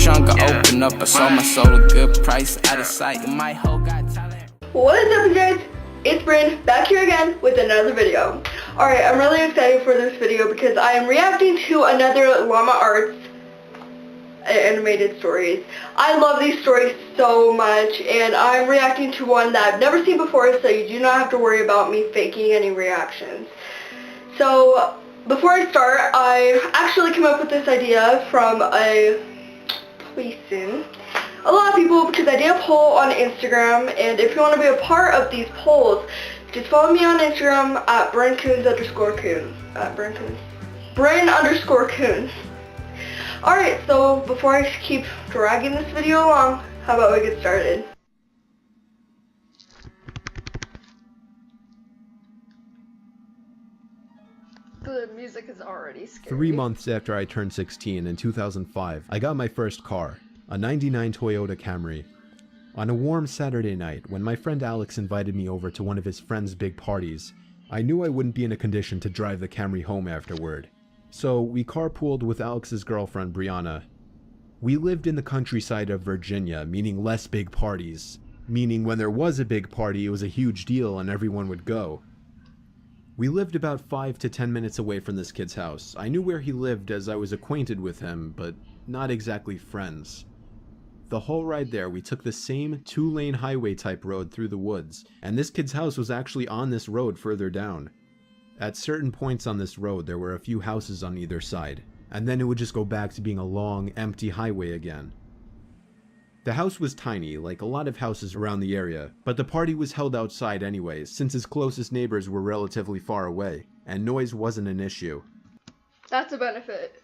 trunk, I open up, I sold my soul a good price, out of sight, my hoe got talent. What is up, you guys? It's Brynn, back here again with another video. Alright, I'm really excited for this video because I am reacting to another Llama Arts animated stories. I love these stories so much, and I'm reacting to one that I've never seen before, so you do not have to worry about me faking any reactions. So, before I start, I actually came up with this idea from a lot of people, because I did a poll on Instagram, and if you want to be a part of these polls, just follow me on Instagram at Brynn Coons _Coons. Brynn _Coons. Alright, so before I keep dragging this video along, how about we get started? The music is already scary. 3 months after I turned 16 in 2005, I got my first car, a '99 Toyota Camry. On a warm Saturday night, when my friend Alex invited me over to one of his friend's big parties, I knew I wouldn't be in a condition to drive the Camry home afterward. So we carpooled with Alex's girlfriend Brianna. We lived in the countryside of Virginia, meaning less big parties, meaning when there was a big party it was a huge deal and everyone would go. We lived about 5 to 10 minutes away from this kid's house. I knew where he lived as I was acquainted with him, but not exactly friends. The whole ride there, we took the same 2-lane highway type road through the woods, and this kid's house was actually on this road further down. At certain points on this road, there were a few houses on either side, and then it would just go back to being a long, empty highway again. The house was tiny, like a lot of houses around the area, but the party was held outside anyways, since his closest neighbors were relatively far away, and noise wasn't an issue. That's a benefit.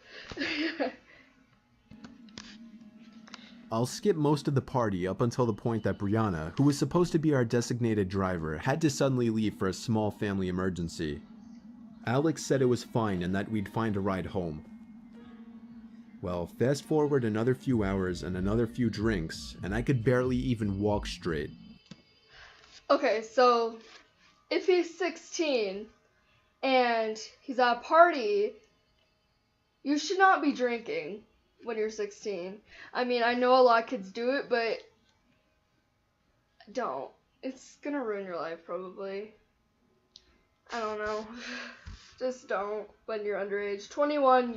I'll skip most of the party up until the point that Brianna, who was supposed to be our designated driver, had to suddenly leave for a small family emergency. Alex said it was fine and that we'd find a ride home. Well, fast forward another few hours and another few drinks, and I could barely even walk straight. Okay, so if he's 16 and he's at a party, you should not be drinking when you're 16. I mean, I know a lot of kids do it, but don't. It's gonna ruin your life, probably. I don't know. Just don't when you're underage. 21,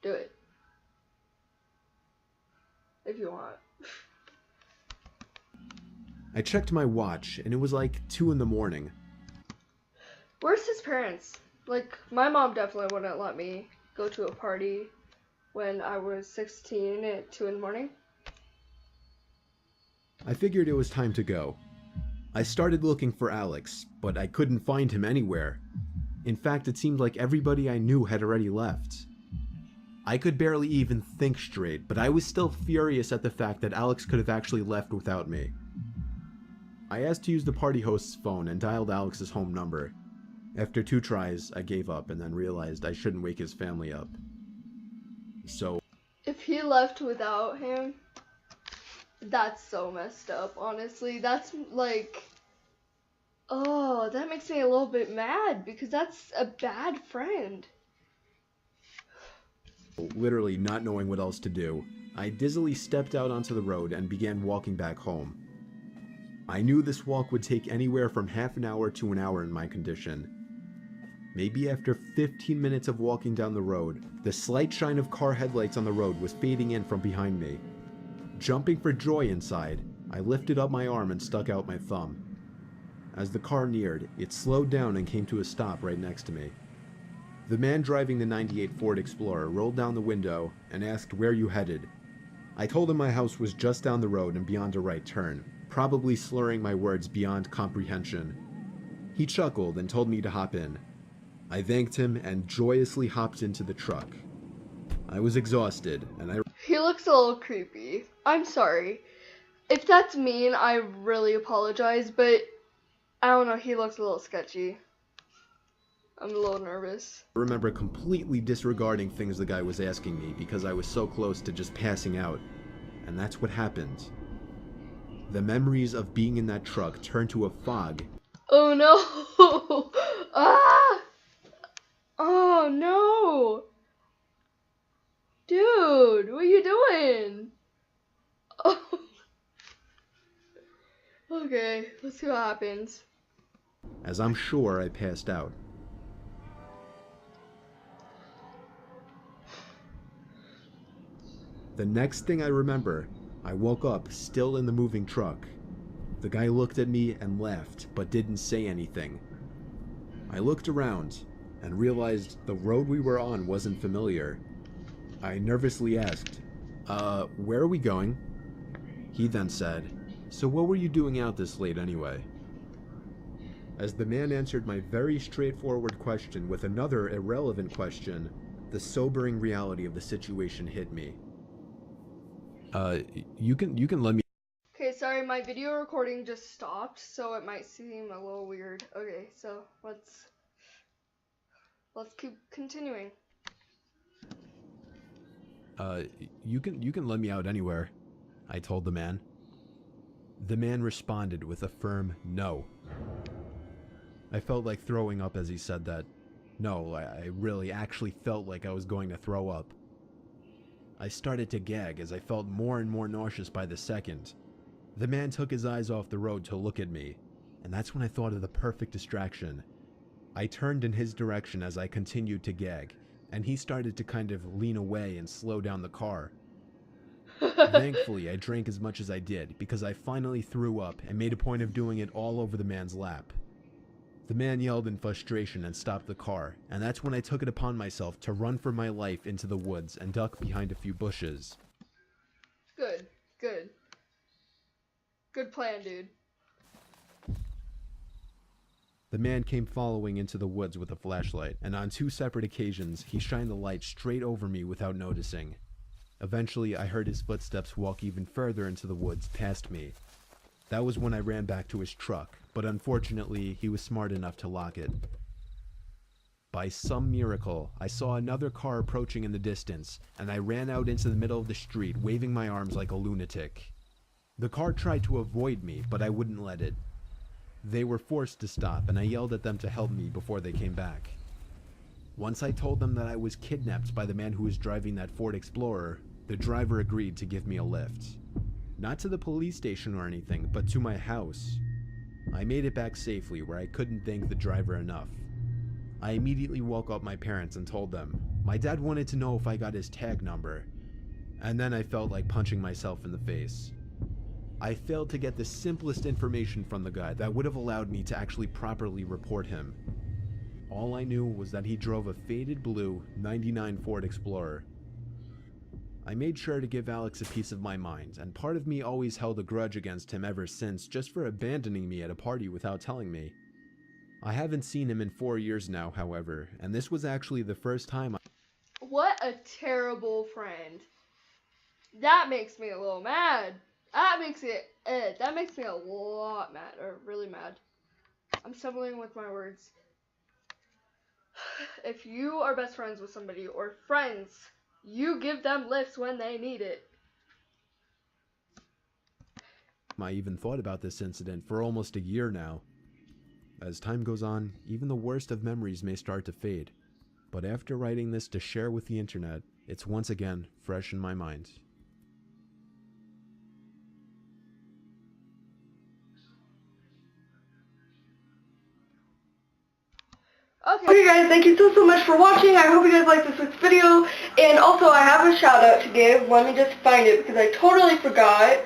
do it. If you want. I checked my watch, and it was like 2 in the morning. Where's his parents? Like, my mom definitely wouldn't let me go to a party when I was 16 at 2 in the morning. I figured it was time to go. I started looking for Alex, but I couldn't find him anywhere. In fact, it seemed like everybody I knew had already left. I could barely even think straight, but I was still furious at the fact that Alex could have actually left without me. I asked to use the party host's phone and dialed Alex's home number. After 2 tries, I gave up and then realized I shouldn't wake his family up. So, if he left without him, that's so messed up, honestly. That's like, oh, that makes me a little bit mad because that's a bad friend. literally not knowing what else to do, I dizzily stepped out onto the road and began walking back home. I knew this walk would take anywhere from half an hour to an hour in my condition. Maybe after 15 minutes of walking down the road, the slight shine of car headlights on the road was fading in from behind me. Jumping for joy inside, I lifted up my arm and stuck out my thumb. As the car neared, it slowed down and came to a stop right next to me. The man driving the '98 Ford Explorer rolled down the window and asked where you headed. I told him my house was just down the road and beyond a right turn, probably slurring my words beyond comprehension. He chuckled and told me to hop in. I thanked him and joyously hopped into the truck. I was exhausted, and He looks a little creepy. I'm sorry. If that's mean, I really apologize, but I don't know, he looks a little sketchy. I'm a little nervous. I remember completely disregarding things the guy was asking me because I was so close to just passing out. And that's what happened. The memories of being in that truck turned to a fog. Oh no! Ah! Oh no! Dude! Dude, what are you doing? Oh. Okay, let's see what happens. as I'm sure I passed out. The next thing I remember, I woke up still in the moving truck. The guy looked at me and laughed, but didn't say anything. I looked around and realized the road we were on wasn't familiar. I nervously asked, where are we going? He then said, so what were you doing out this late anyway? As the man answered my very straightforward question with another irrelevant question, the sobering reality of the situation hit me. You can let me... Okay, sorry, my video recording just stopped, so it might seem a little weird. Okay, so let's keep continuing. You can let me out anywhere, I told the man. The man responded with a firm no. I felt like throwing up as he said that. No, I really actually felt like I was going to throw up. I started to gag as I felt more and more nauseous by the second. The man took his eyes off the road to look at me, and that's when I thought of the perfect distraction. I turned in his direction as I continued to gag, and he started to kind of lean away and slow down the car. Thankfully, I drank as much as I did because I finally threw up and made a point of doing it all over the man's lap. The man yelled in frustration and stopped the car, and that's when I took it upon myself to run for my life into the woods and duck behind a few bushes. Good, good. Good plan, dude. The man came following into the woods with a flashlight, and on 2 separate occasions, he shined the light straight over me without noticing. Eventually, I heard his footsteps walk even further into the woods past me. That was when I ran back to his truck, but unfortunately, he was smart enough to lock it. By some miracle, I saw another car approaching in the distance, and I ran out into the middle of the street, waving my arms like a lunatic. The car tried to avoid me, but I wouldn't let it. They were forced to stop, and I yelled at them to help me before they came back. Once I told them that I was kidnapped by the man who was driving that Ford Explorer, the driver agreed to give me a lift. Not to the police station or anything, but to my house. I made it back safely where I couldn't thank the driver enough. I immediately woke up my parents and told them. My dad wanted to know if I got his tag number, and then I felt like punching myself in the face. I failed to get the simplest information from the guy that would have allowed me to actually properly report him. All I knew was that he drove a faded blue '99 Ford Explorer. I made sure to give Alex a piece of my mind, and part of me always held a grudge against him ever since just for abandoning me at a party without telling me. I haven't seen him in 4 years now, however, and this was actually the first time What a terrible friend. That makes me a little mad. That makes me a lot mad, or really mad. I'm stumbling with my words. If you are best friends with somebody, or friends, you give them lifts when they need it. I even thought about this incident for almost a year now. As time goes on, even the worst of memories may start to fade. But after writing this to share with the internet, it's once again fresh in my mind. Okay guys, thank you so much for watching. I hope you guys liked this week's video. And also I have a shout out to give. Let me just find it because I totally forgot.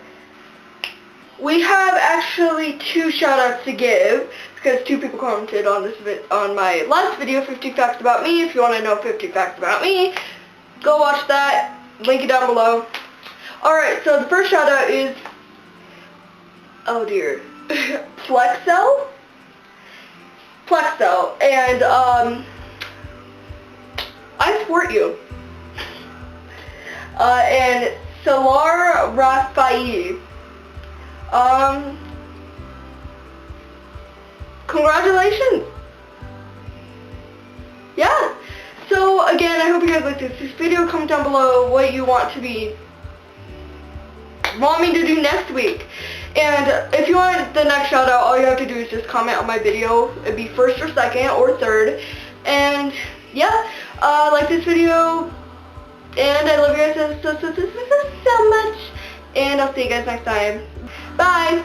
We have actually 2 shout outs to give because 2 people commented on this on my last video, 50 facts about me. If you want to know 50 facts about me, go watch that. Link it down below. Alright, so the first shout out is, oh dear, Plexel, and I support you. And Salar Rafai. Congratulations. Yeah. So again, I hope you guys liked this video. Comment down below what you want me to do next week. And if you want the next shout out, all you have to do is just comment on my video. It'd be first or second or third. And yeah, like this video, And I love you guys so much. And I'll see you guys next time. Bye!